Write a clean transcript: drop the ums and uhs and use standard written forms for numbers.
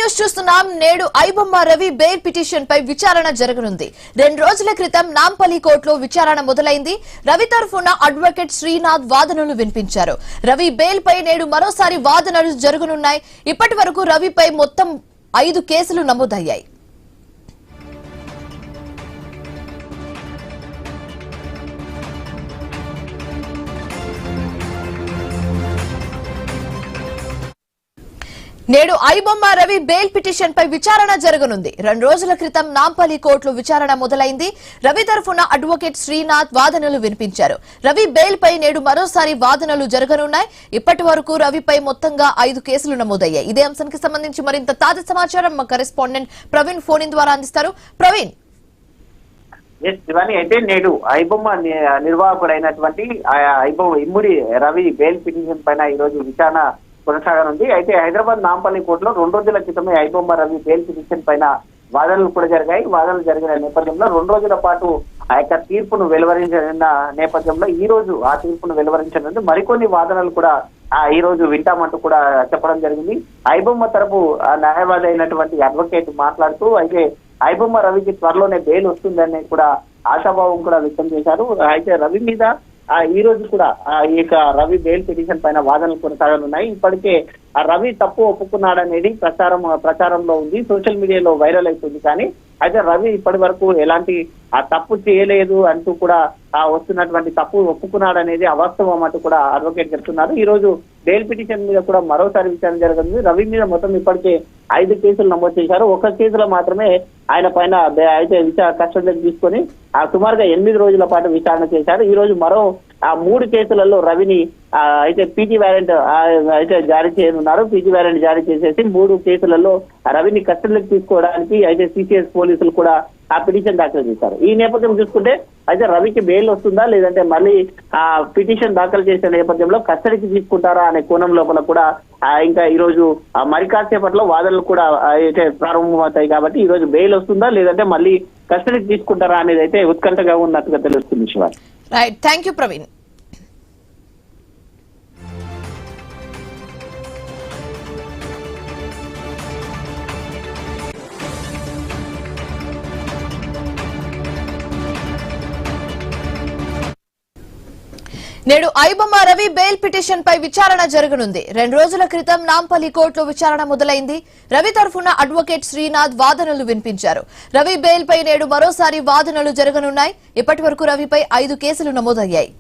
News చూస్తున్నాం. నేడు iBomma Ravi bail petition పై విచారణ జరగనుంది. 2 రోజుల క్రితం నాంపల్లి కోర్టులో విచారణ మొదలైంది. రవి తరఫున అడ్వకేట్ శ్రీనాథ్ వాదనలు వినిపించారు. రవి బెయిల్ పై నేడు మరోసారి వాదనలు జరగనున్నాయి. ఇప్పటి వరకు రవిపై మొత్తం 5 కేసులు నమోదయ్యాయి. నేడు ఐబొమ్మ రవి బెయిల్ పిటిషన్ పై విచారణ జరగనుంది. 2 రోజుల క్రితం నాంపల్లి కోర్టులో విచారణ మొదలైంది. రవి తరఫున అడ్వకేట్ శ్రీనాథ్ వాదనలు వినిపించారు. రవి బెయిల్ పై నేడు మరోసారి వాదనలు జరగనున్నాయి. ఇప్పటి వరకు రవిపై మొత్తంగా 5 కేసులు నమోదయ్యాయి. ఇదే అంశానికి సంబంధించి మరింత తాజా సమాచారం మా కరెస్పాండెంట్ ప్రవీణ్ ఫోన్ ఇన్ ద్వారా అందిస్తారు. ప్రవీణ్, అయితే నేడు ఐబొమ్మ నిర్వాహకుడైనటువంటి ఇమ్మడి రవి బెయిల్ పిటిషన్ పైన ఈ రోజు విచారణ కొనసాగనుంది. అయితే హైదరాబాద్ నాంపల్లి కోర్టులో 2 రోజుల క్రితమే ఐబొమ్మ రవి బెయిల్ పిటిషన్ పైన వాదనలు కూడా జరిగాయి. వాదనలు జరిగిన నేపథ్యంలో 2 రోజుల పాటు ఆ యొక్క తీర్పును వెలువరించిన నేపథ్యంలో ఈ రోజు ఆ తీర్పును వెలువరించనుంది. మరికొన్ని వాదనలు కూడా ఈ రోజు వింటామంటూ కూడా చెప్పడం జరిగింది. ఐబొమ్మ తరపు న్యాయవాది అయినటువంటి అడ్వకేట్ మాట్లాడుతూ అయితే ఐబొమ్మ రవికి త్వరలోనే బెయిల్ వస్తుందని కూడా ఆశాభావం కూడా వ్యక్తం చేశారు. అయితే రవి మీద ఈ రోజు కూడా ఈ యొక్క రవి బెయిల్ పిటిషన్ పైన వాదనలు కొనసాగనున్నాయి. ఇప్పటికే ఆ రవి తప్పు ఒప్పుకున్నాడనేది ప్రచారంలో ఉంది, సోషల్ మీడియాలో వైరల్ అవుతుంది. కానీ అయితే రవి ఇప్పటి వరకు ఎలాంటి తప్పు చేయలేదు అంటూ కూడా వస్తున్నటువంటి తప్పు ఒప్పుకున్నాడనేది అవాస్తవం అంటూ కూడా అడ్వకేట్ చెప్తున్నారు. ఈ రోజు బెయిల్ పిటిషన్ మీద కూడా మరోసారి విచారణ జరగనుంది. రవి మీద మొత్తం ఇప్పటికే 5 కేసులు నమోదు చేశారు. ఒక కేసులో మాత్రమే ఆయన పైన అయితే కస్టడీలోకి తీసుకొని సుమారుగా 8 రోజుల పాటు విచారణ చేశారు. ఈ రోజు మరో 3 కేసులలో రవిని అయితే పీజీ వారెంట్ అయితే జారీ చేయనున్నారు. పీజీ వారెంట్ జారీ చేసేసి 3 కేసులలో రవిని కస్టడీలోకి తీసుకోవడానికి అయితే సిసిఎస్ పోలీసులు కూడా ఆ పిటిషన్ దాఖలు చేశారు. ఈ నేపథ్యం చూసుకుంటే అయితే రవికి బెయిల్ వస్తుందా లేదంటే మళ్ళీ పిటిషన్ దాఖలు చేసే నేపథ్యంలో కస్టడీకి తీసుకుంటారా అనే కోణం లోపల కూడా ఇంకా ఈ రోజు మరి కాసేపట్లో వాదనలు కూడా అయితే ప్రారంభమవుతాయి. కాబట్టి ఈ రోజు బెయిల్ వస్తుందా లేదంటే మళ్ళీ కస్టడీకి తీసుకుంటారా అనేది అయితే ఉత్కంఠగా ఉన్నట్టుగా తెలుస్తుంది. Shiva, right, thank you Praveen. నేడు ఐబొమ్మ రవి బెయిల్ పిటిషన్ పై విచారణ జరగనుంది. 2 రోజుల క్రితం నాంపల్లి కోర్టులో విచారణ మొదలైంది. రవి తరఫున అడ్వకేట్ శ్రీనాథ్ వాదనలు వినిపించారు. రవి బెయిల్ పై నేడు మరోసారి వాదనలు జరగనున్నాయి. ఇప్పటి వరకు రవిపై 5 కేసులు నమోదయ్యాయి.